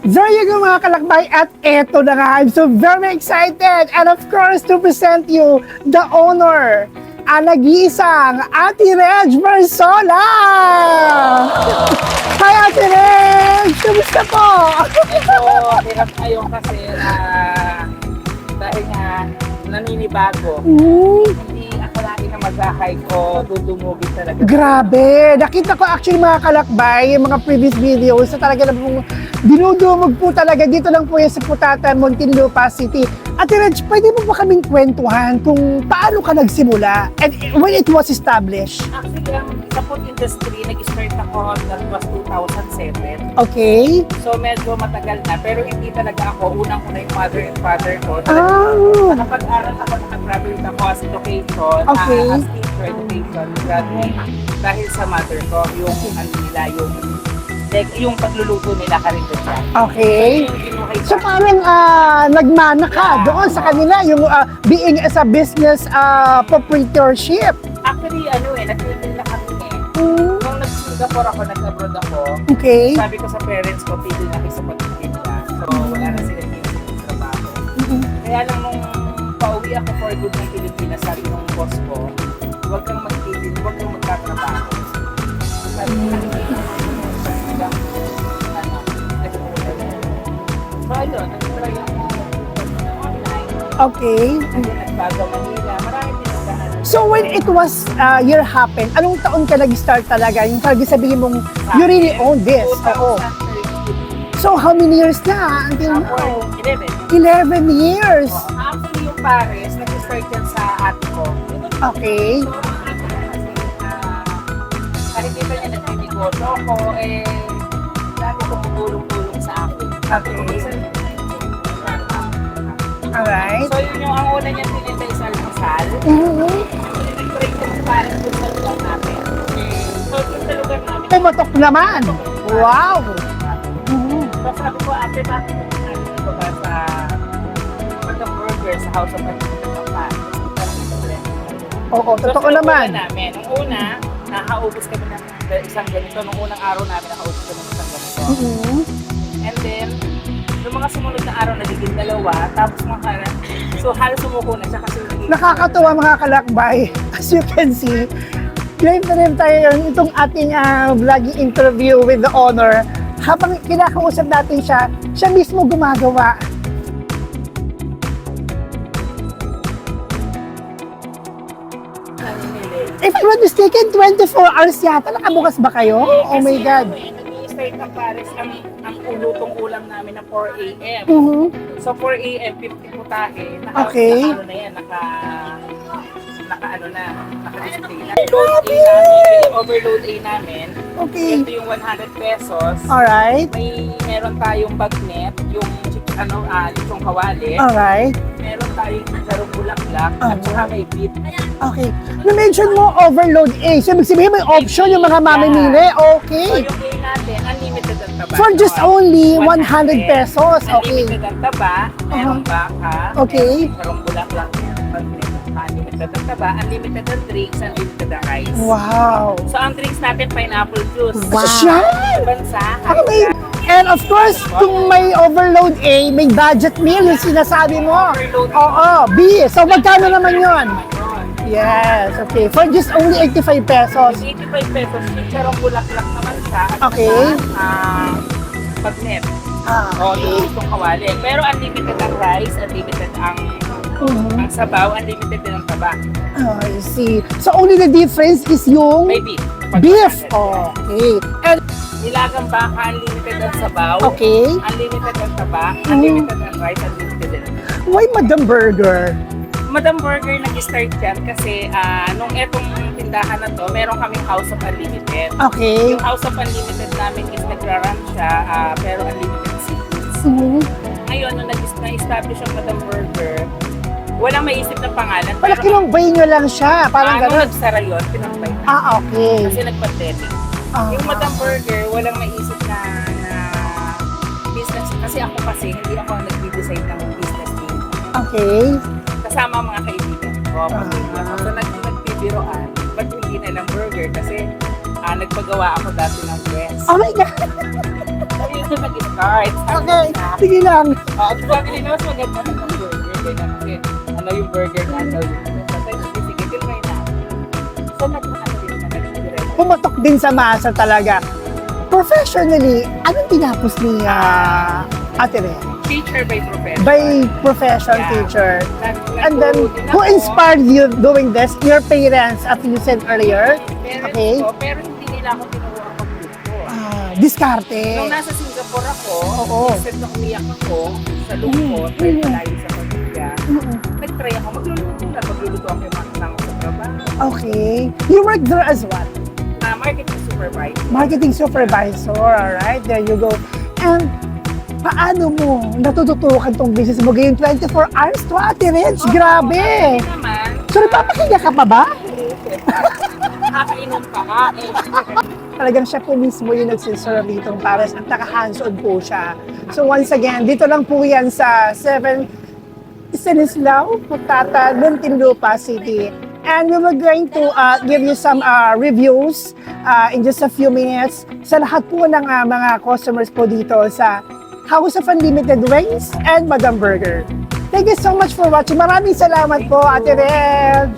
There you go mga kalakbay, at eto na nga, I'm so very excited and of course to present you the owner, ang nag-iisang Ate Reg Marsola! Hi Ate Reg! Kumusta po? Medyo hirap ngayon kasi dahil nga naninibago. Hindi akalain na mag-hike ko, dudumugin talaga. Grabe! Nakita ko actually mga kalakbay, yung mga previous videos na talaga namang dinudumog po talaga. Dito lang po yan sa Putatan, Muntinlupa City. Ate Reg, pwede mo ba kaming kwentuhan kung paano ka nagsimula and when it was established? Actually, sa food industry, nag-start ako that was 2007. Okay? So medyo matagal na, pero hindi talaga ako. Unang-una yung mother and father ko. Ah! Nakapag-aral ako, nakagraduate ako as education, Okay. as teacher education, graduate. Dahil sa mother ko, yung ano nila, yung pagluluto nila karito siya. Okay. Yung ginukay So parang nagmana ka doon sa kanila, yung being as a business proprietorship. Actually, nagtitin na kami eh. Nung nag-Singapore ako, nag-abroad ako, Okay. sabi ko sa parents ko, tigil na kayo sa pagtitinda. So, wala na sila yung trabaho. Kaya lang nung pauwi ako for good ng Pilipinas, sabi nung boss ko, huwag kang magtitin, huwag kang magtatrabaho. Sabi ko, so, ayun, nag-try ako online. Okay. And then, nagbago Manila. Maraming tinagahan. So when it was year happen, anong taon ka nag-start talaga? Yung talaga sabihin mong, you really own this. Oo. 2013. So how many years na until now? 11. 11 years. Actually, yung Paris, nag-start yan sa ate ko. Okay. So, nakikita niya nagtitnegosyo ko, dami tumutulong-tulong sa akin. Okay. Alright. So, yun yung ang una niya tininda is almusal. Nag-break ko sa Paris doon sa lugar namin. So, doon sa lugar namin. Pumatok naman. Wow. So, sabi ko, ate, bakit dito ba sa burger sa House of Paris? Oo, So, totoo sinubukan naman. namin. Nung una, nakaubos kami ng isang ganito. Nung unang araw namin, nakaubos kami ng isang ganito. And then, nung mga sumunod na araw, nagiging dalawa. Tapos so halos sumuko na siya kasi Nakakatuwa mga kalakbay. As you can see, live na rin tayo itong ating vlogging interview with the owner. Habang kinakausap natin siya, siya mismo gumagawa. If I'm not mistaken, 24 hours yata. Nakabukas ba kayo? Oh my God. Nag-i-start ng Paris ang ulutong ulam namin na 4 a.m. So 4 a.m. 50 putahe. Okay. Naka-ano na yan, naka-display na. Overload A namin. Okay. Ito yung 100 pesos. Alright. Meron tayong bagnet, yung lechong kawali. Alright. Meron tayong sarong bulaklak at saka may beet. Okay. Na-mention mo overload A. So, ibig sabihin may option yung mga mamimili. So Okay. yung A natin, unlimited ang taba. For just only 100 pesos. Okay. Unlimited ang taba, merong baka, Okay. merong bulaklak, merong bagnet, unlimited ang taba, unlimited ang drinks, unlimited ang rice. Wow. So ang drinks natin, pineapple juice. Wow. Siya? Bansa. Okay. And of course, kung may overload A, may budget meal yung sinasabi mo. Oo, B. So, magkano naman yun? Yes, okay. For just only 85 pesos. 85 pesos, chicharong bulaklak naman siya. At Okay. saka, bagnet. O, Okay. itong kawali. Pero unlimited ang rice, unlimited ang sabaw, unlimited din ang taba. Oh, I see. So, only the difference is yung May beef. beef. Okay. And, Nilagang baka, unlimited ang sabaw. okay. Unlimited ang taba, unlimited ang rice, unlimited din ang taba. Why Madam Burger? Madam Burger nag-start yan kasi nung etong tindahan na to, meron kaming House of Unlimited. Okay. Yung House of Unlimited namin is nagra-run siya, pero unlimited seats. Ngayon, nung na-establish yung Madam Burger, walang maisip ng pangalan. Wala, kinumbay nyo lang siya. Parang nung gano'n. nagsara yun, pinakbay na. Okay. Kasi nag-pandemic. Ah. Yung Madam Burger, walang maisip na business. Kasi hindi ako ang nag-design ng business name. Okay. Kasama ang mga kaibigan ko. So nagbibiroan, ba't hindi na lang burger? Kasi nagpagawa ako dati ng dress. Oh my God. So yun yung nag-start. cards. Okay, sige lang. Sabi nila, mas maganda na ng burger. Kaya kasi, ano yung burger na daw yun. Kasi, sige, tinry na. So, nag-ano din na, nag-direct. Pumatok din sa masa talaga. Professionally, anong tinapos ni Ate Ren? Teacher by profession. By profession Yeah. teacher. Nag- And then, nagturo din who ako. inspired you doing this? Your parents, as you said earlier? Parents Okay. ko, pero hindi nila ako tinuruan magluto. Diskarte. Nung nasa Singapore ako, Oo. instead na umiyak ako sa lungkot, dahil malayo sa pamilya, Mm-mm. nag-try ako magluluto na. Magluluto ako yung makasama sa trabaho. Okay. You work there as what? Marketing supervisor. Marketing supervisor. Alright, there you go. And paano mo natututukan tong business mo? Gayong 24 hours to Ate Reg. Grabe. Hindi naman. So, nagpapakiga ka pa ba? Nakakainom pa nga eh. Talagang siya po mismo yung nagsiserve dito para sa naka-hands-on po siya. So once again, dito lang po yan sa 7 Stanislao, Putata, Muntinlupa City. And we were going to give you some reviews in just a few minutes sa lahat po ng mga customers po dito sa House of Unlimited Wings and Madam Burger. Thank you so much for watching. Maraming salamat po, Ate Red.